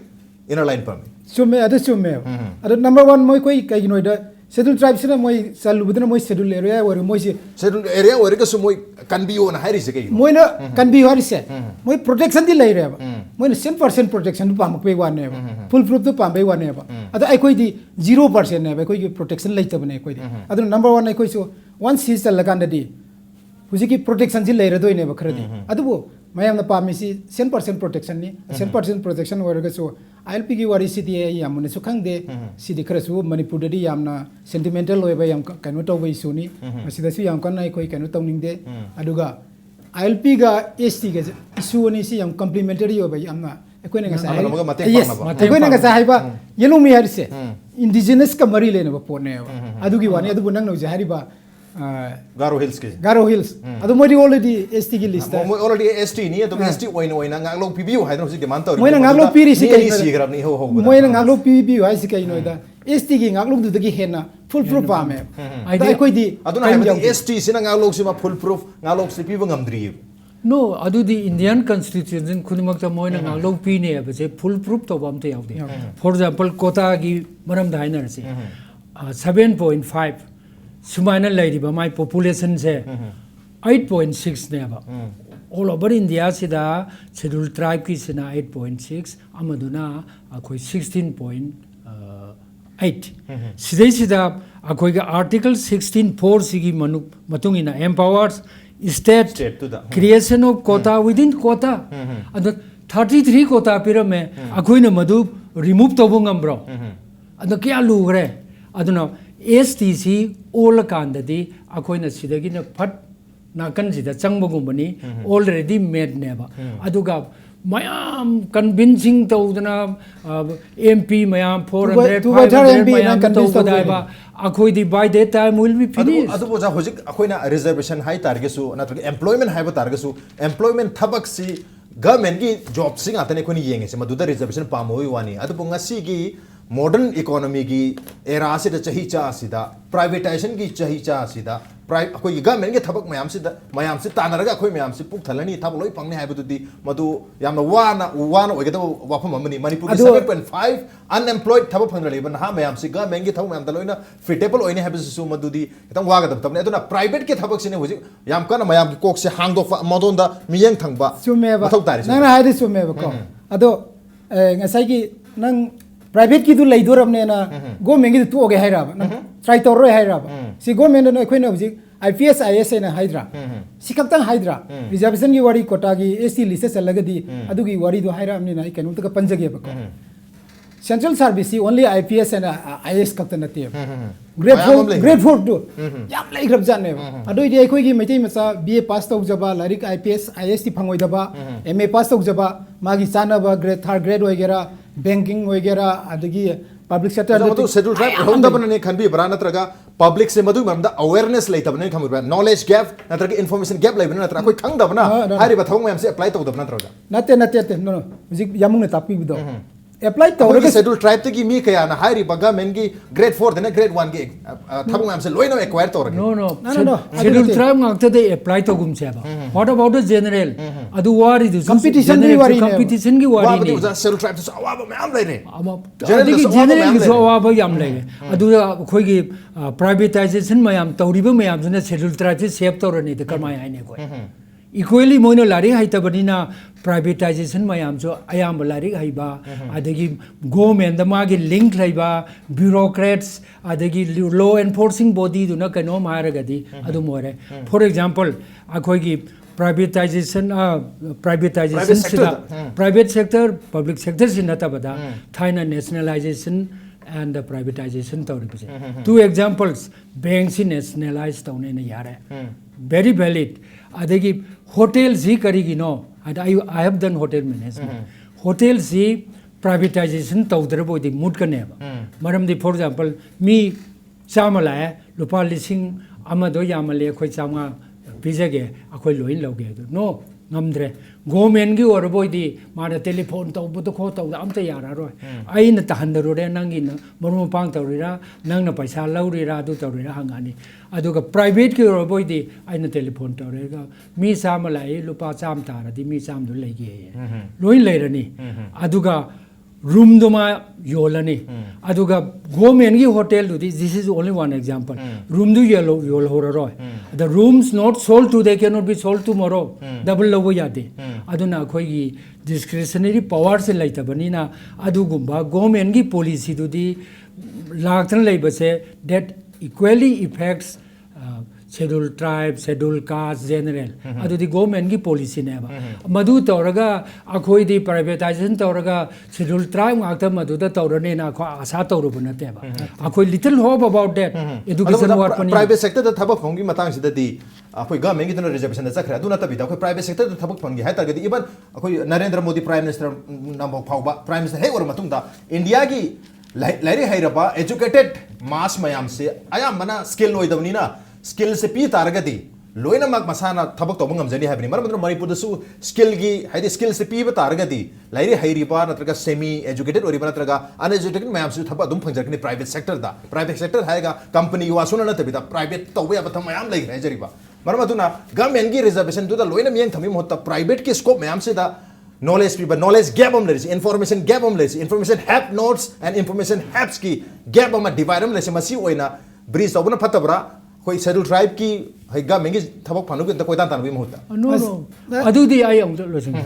inner line permit
सुमे अदु नंबर 1 मोय कोई कई नोइदा शेड्यूल ट्राइब से मोय चालुबदना मोय शेड्यूल एरिया और मोय
शेड्यूल एरिया और के मोय कनबियो ना हारिसे के
मोय ना कनबियो हारिसे मोय प्रोटेक्शन दि लैरे मोय 100% प्रोटेक्शन पामक वाने फुल प्रूफ तो पामे वाने अद आई कोई दी 0% ने कोई प्रोटेक्शन लैतबने कोई अद नंबर 1 आई कोई सो वन सीज चलकांददी हुजी की प्रोटेक्शन जि लैरे दोइने बखरदी अदबो मैम पासी 100% प्रोटेक्शन नि 100% प्रोटेक्शन हो ILP की वारी सिटी यामने सुखंगदे सिटी खरसु मणिपुर दी यामना सेंटिमेंटल होइबा याम कनो तौबा इशूनी मसिदसु याम कन्नाय कोई कनो तौनिंगदे अदुगा ILP गा ST गा इशू नि सि याम कॉम्प्लीमेंटरी होइबा यामना ꯑꯩꯈꯣꯏꯅ ꯉꯁꯥꯏ
ꯑꯃꯒ ꯃꯇꯦꯡ
yes
ꯄꯥꯡꯅꯕ.
ꯑꯩꯈꯣꯏꯅ ꯉꯁꯥꯏ ꯍꯥꯏꯕ ꯌꯦꯂꯣꯃꯤ ꯍꯥꯏꯔꯤꯁꯦ indigenous ka mari lena ba ponne adugi wani adu bunang no jahari ba
Garo Hills ki
Garo Hills adu mori already ST ki list
mo already ST ni adu ST oina ngaklok PBU haidro si demand tor
moina ngaklok piri si kai
si grab ni ho ho
moina ngaklok PBU hai si kai no da ST ki ngaklok du dagi hena full proof pa me ai koi di
aduna hai ST sina ngaklok si ma full proof ngaklok si pibu ngamdri
No, adu the Indian constitution khunimakta moina ngaklok pi ne abase full proof to bam te yaude. For example, Kota gi maram dainer se 7.5 sumaina lairiba my population se 8.6 ne ba. All over India sida scheduled tribe ki sina 8.6 amaduna akoi 16.8 sidai sida akoi ga article 16.4 sigi matung ina empowers state
to the
creation of quota within quota and 33 quota pirame akoina madu remove to bungam bro and kya lugre aduna STC all kandadi akoina sidagi na phat nakan sida changbagumani already made neba aduga mayam convincing tawdana MP mayam 400 500 mayam tawdaiba akhoi di by that time will be finished
adu boja hojik akoina reservation hai targesu natrak employment hai ba targesu employment thabak si government gi job sing atane koni yenge se maduda reservation pamoi wani adu bunga si gi modern economy gi era se da chahi cha sida privatization gi chahi cha sida akoi government gi thabak mayam se tanaraga akoi mayam se puk thalani thab loi pangni hai bududi madu yamna wana oigada wafam amani Manipur 7.5 unemployed thabak phangrali ban ha mayam se government gi thab mayam daloina fitable oine hai bisu madudi kitang waga dab tabne aduna private gi thabak sine hoji yam kana mayam gi kok se hangdok modonda miyeng thangba mathau tari
nang hai de sume ba ko ado ngasai gi nang private ki du leidoramne na government gi tu oge haira na try to roi haira si government no khoi na hujik IPS IS na haidra si kaptang haidra reservation gi wari kota gi ST list se lagadi adu gi wari du haira amne na ikanu ta panjage ba ko central service si only IPS and IS kaptan na te grade 4 do yam lai grab jan ne adu di khoi gi meitei macha BA pass tau jaba larik IPS IS ti phangoi daba MA pass tau jaba magi chana ba grade 3rd grade hoigera banking hoigera adagi public sector
madu schedule tribe honda banane khanbi bra natraga public se madu mamda awareness leitabane khamur knowledge gap natraga information gap leibana natra koi khangdabna hari ba thong mayam se apply tawdab natraga
nate no hujik yamung na tapi bido apply tawraga
schedule tribe te gi mi kaya na hari baga men gi grade 4 dena grade 1 gi thong mayam se loina acquire tawraga
no schedule tribe ngakta de apply to gum se ba what about the general adu wari du
competition gi wari
ni
schedule tribe se awaba mayam leine
general gi so awaba yam leine adu khoi gi privatization mayam tawriba mayam juna schedule tribe se save tawrani de kamai haine koi equally moino lari haitabadina privatization mayam so ayam lari haiba adagi government da magi link laiba bureaucrats adagi law enforcing body du na kano maragadi adu more for example akhoi gi privatization private sector public sector sinata bada thaina nationalization and the privatization tawri two examples banks nationalized tawne na yare very valid adagi hotels hi karigino and I have done hotel management hotels hi privatization tawdre boidi mut kane ba maram di for example mi chamala lupa lising amado yamale khoi chama bijage akhoi loin loge no ngamdre government gi or boidi mara telephone tawbu to kho taw amta yara roi aina tahandaru re nangi na marum pang tawrira nangna paisa laurira adu tawrira hangani aduga private ki or boidi aina telephone tawrega mi samalai lupa cham taradi mi cham du lege loin leirani aduga room doma yolani aduga government gi hotel du this is only one example room du yol horoi the rooms not sold today cannot be sold tomorrow double logo yade aduna khoi gi discretionary power se laitabani na adugumba government gi policy du di laktan laibase that equally affects scheduled tribe scheduled caste general adu di government gi policy ne ba madu tawraga akhoi di privatization tawraga scheduled tribe ngakta madu da tawrane na kho asa tawrubu na te ba akhoi little hope about that education war pani
private sector da thaba phongi matang sida di ꯑꯩꯈꯣꯏ ꯒꯃꯦꯟꯒꯤꯗꯨꯅ ꯔꯤꯖꯔꯕꯦꯁꯟꯗ ꯆꯠꯈ꯭ꯔꯦ ꯑꯗꯨ ꯅꯠꯇꯕꯤꯗ ꯑꯩꯈꯣꯏ private ꯁꯦꯛꯇꯔꯗ ꯊꯕꯛ ꯐꯪꯒꯦ ꯍꯥꯏꯇꯥꯔꯒꯗꯤ even ꯑꯩꯈꯣꯏ ꯅꯔꯦꯟꯗ꯭ꯔ ꯃꯣꯗꯤ ꯄ꯭ꯔꯥꯏꯝ ꯃꯤꯅꯤꯁꯇꯔ ꯅꯝꯕ ꯐꯥꯎꯕ ꯄ꯭ꯔꯥꯏꯝ ꯃꯤꯅꯤꯁꯇꯔ ꯍꯦꯛ ꯑꯣꯏꯔ ꯃꯇꯨꯡꯗ ꯏꯟꯗꯤꯌꯥꯒꯤ ꯂꯥꯏꯔꯤꯛ ꯍꯩꯔꯕ एजुकेटेड मास मयामसे अयामना स्किल ओइदबनिना स्किल से पी तारगदी लोइनमक मसाना थबक तोब ngamjani habni मरमद्र मणिपुर दसु स्किल गी हाइदि स्किल से पीब तारगदी लाइरि हैरिबा नत्रगा सेमी एजुकेटेड ओरिबा नत्रगा अनएजुकेटेड मयामसु थब अदुम फंगजरकनि प्राइवेट सेक्टर हाइगा कंपनी वासुना नतबिदा प्राइवेट तौबे अब मयाम लइ हैजरिबा मरमदुना गवर्नमेंट गी रिजर्वेशन दुदा लोइना मियंग थमि मोहत प्राइवेट की स्कोप मयामसे दा knowledge people knowledge gap om lesi information gap om lesi information have nodes and information haves ki gap om divide om lesi masi oina bridge tobuna phatabra koi schedule tribe ki haiga mengi thabak phanu ki koi tan tan bi muhta
no adu di ai am lo sing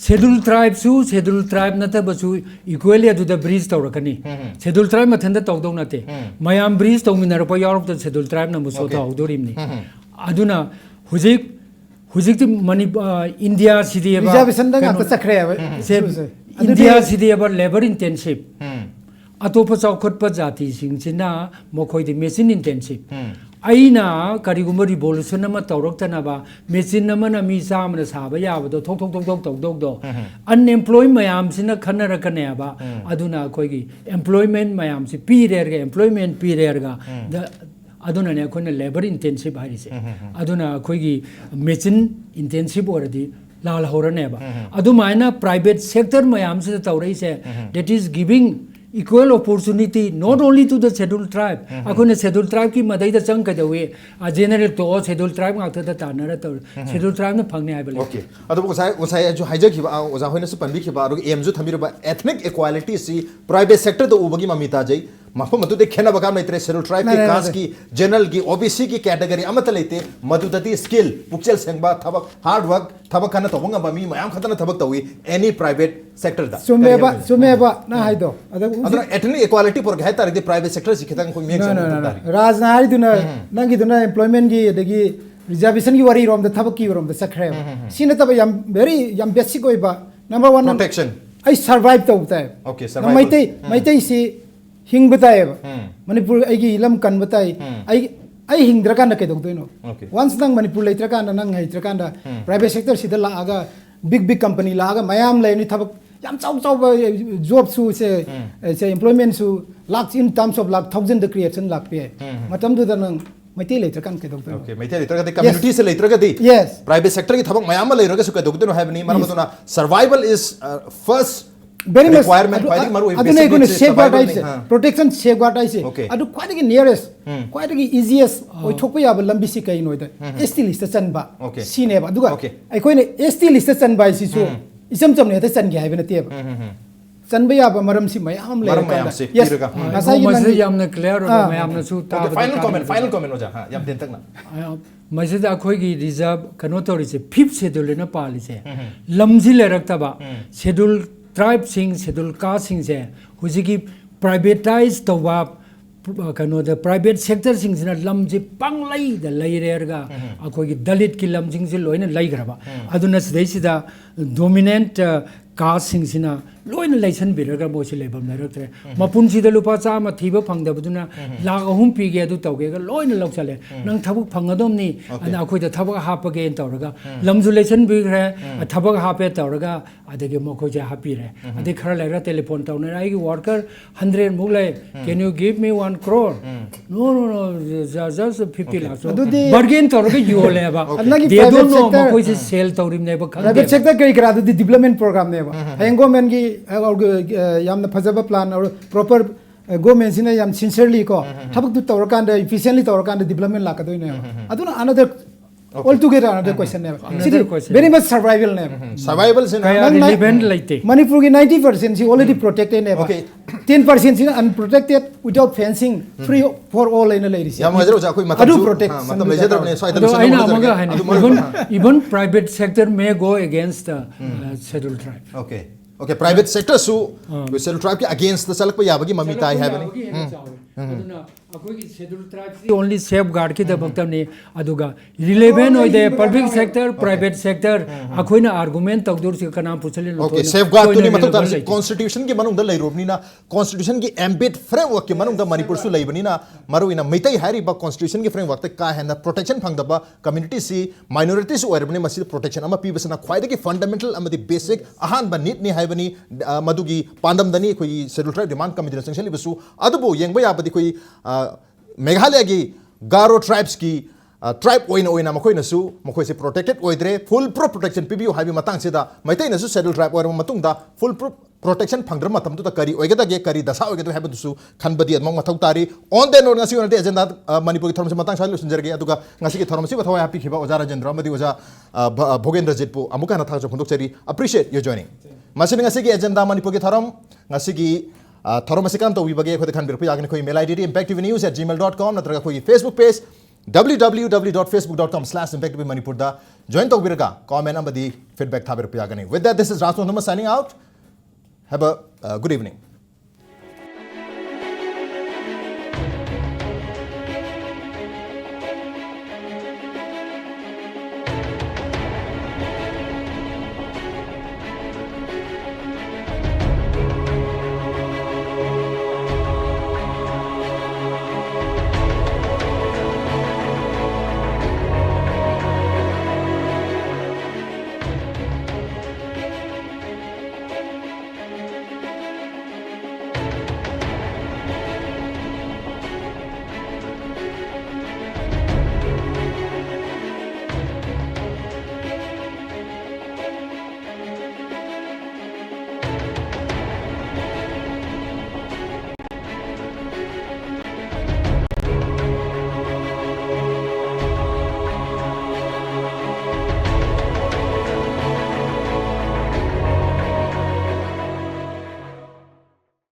schedule tribe su schedule tribe na ta basu equally adu da bridge tawrakani schedule tribe mathan da tawdau na te mayam bridge tawminar pa yarok da schedule tribe na muso ta awdorimni aduna hujik Hujik mani India city about
reservation da ngak sakre
India city about labor intensive atopa chawkhot pa jati sing china mokhoi di machine intensive aina karigumba revolution ama tawraktana ba machine ama na mi sam na saba ya ba do thok do unemployed mayam sina khanara kane ba aduna khoi gi employment mayam si period ga employment period ga aduna ne khona labor intensive harise aduna khoi gi machine intensive oradi lal horane ba adumaina private sector mayam se tawrai se that is giving equal opportunity not only to the scheduled tribe akhona scheduled tribe ki madai da chang ka dawe a general to scheduled tribe ngak ta tanara to scheduled tribe na phangne ai bale
okay adu usai jo haija ki ba oza hoina su panbi ki ba ru em ju thamira ba ethnic equality si private sector to ubagi mamita jai mafam matu de khena baga maitre scheduled tribe ki caste ki general ki obc ki category amata leite madudati skill pukchel sengba thabak hard work thabak khana tobanga ba mi mayam khatana thabak tawi any private sector da
sumeba na haido
adra ethnic equality por ga tar di private sector si khitang ko mi
rajnari duna nangi duna employment gi degi reservation gi wari rom da thabak ki rom da sakre sina taba yam very yam basic oi ba number 1
protection
I survive to utai
okay survive
maitai si hing batai ba manipur ai gi lam kan batai ai hing dra kan ke dok doino once nang manipur leitra kan nang hai tra kan da private sector sida la aga big company la aga mayam le ni thabak yam chaw job su se employment su lakhs in terms of lakh thousand the creation lakh pe matam du da nang Meetei leitra kan ke dok doino
okay Meetei leitra ka community se leitra ka di
yes
private sector ki thabak mayam le roga su ka dok doino have ni maramutuna survival is first
very much
requirement quite maru
adune gune safeguard ai protection safeguard ai adu quite nearest quite easiest oi thokpa ya ba lambi si kai noi da st list chan ba sine ba aduga ai koine st list chan ba si so isam cham ne ta chan gi hai ba na te ba chan ba ya ba maram si mayam le yes
asai gi yamna clear ro mayam na su ta
final comment oja ha yam den tak na
masida khoi gi reserve kano tori se fifth schedule na pali se lamji le rakta ba schedule tribe sing schedule caste sing se hujiki privatize to ba kano the private sector sing sina lamji panglai da lairerga akhoi gi dalit ki lamjing se loina laigraba aduna sidai sida dominant caste sing sina loina laisan biraga bo si lebam naraktre mapun sida lupa cha ma thiba phangdabuduna la ahum pi ge adu tawge ga loina lokchale nang thabuk phangadom ni ana akhoi da thabak hapage en tawraga lamju laisan bi gre thabak hape tawraga adege mokhoi ja hapi re ade khara laira telephone tawna ai gi worker 100 muk lai can you give me 1 crore no just 50 lakhs bargain tawraga yo le ba de do no mokhoi se sell tawrim ne ba
private sector kai kra du development program ne ba hengo men gi yamna phajaba plan or proper government sina yam sincerely ko thabak tu tawrakan da efficiently tawrakan da development la ka doine aduna another altogether another question ne very much survival ne
survival se
relevant laite
manipur gi 90% is already protected ne 10% is unprotected without fencing free for all in the ladies
yam majro ja koi matam
adu protect
matam leje dar ne sai
even private sector may go against the scheduled tribe
okay private sector su scheduled tribe ki against the salak pa yabagi mamitai have ni
ꯑꯩꯈꯣꯏꯒꯤ schedule ꯇ꯭ꯔꯥꯏꯕꯁꯤ only safe ꯒꯥꯔꯗꯀꯤꯗꯃꯛꯇꯅꯤ ꯑꯗꯨꯒ ꯔꯤꯂꯦꯚꯦꯟ ꯑꯣꯏꯗꯦ public sector private sector ꯑꯩꯈꯣꯏꯅ argument ꯇꯧꯗꯧꯔꯤꯁꯤ ꯀꯅꯥꯝ ꯄꯨꯁꯜꯂꯤ
Okay, safeguard to ni matuk tar constitution ki manung da lay rob ni na constitution ki ambit framework ki manung da Manipur su lay bani na maru ina Meetei hari ba constitution ki framework te ka hai na protection phang da ba community si minorities oir bani masi protection ama pi basna khwai da ki fundamental ama the basic ahan ba need ni hai bani madu gi pandam dani khoi schedule tribe demand committee na sanction li basu adubo yeng ba ya ba di khoi Meghalaya gi Garo tribes ki tribe oina makoi na su makoi se protected oidre full proof protection PBU habi matang se da Meitei na su schedule tribe oir matung da full proof protection phangdra matam tu da kari oigeda ge kari dasa oigeda habi su khan badi among mathau tari on the note ngasi onate agenda Manipur ki thorom se matang sa lu sunjar ge aduga ngasi ki thorom se bathwa happy khiba oja rajendra amadi oja Bhogendra Jitpu amuka na thak phondok chari appreciate your joining masini ngasi ki agenda Manipur ki thorom ngasi ki thorom se kan to wi bage khode khan bir pu yagni khoi mail id impactvnews@gmail.com natraga khoi Facebook page www.facebook.com/impactvmanipur da join tawbiraga comment amadi feedback thabir pu yagani with that this is Raswan Thomas signing out have a good evening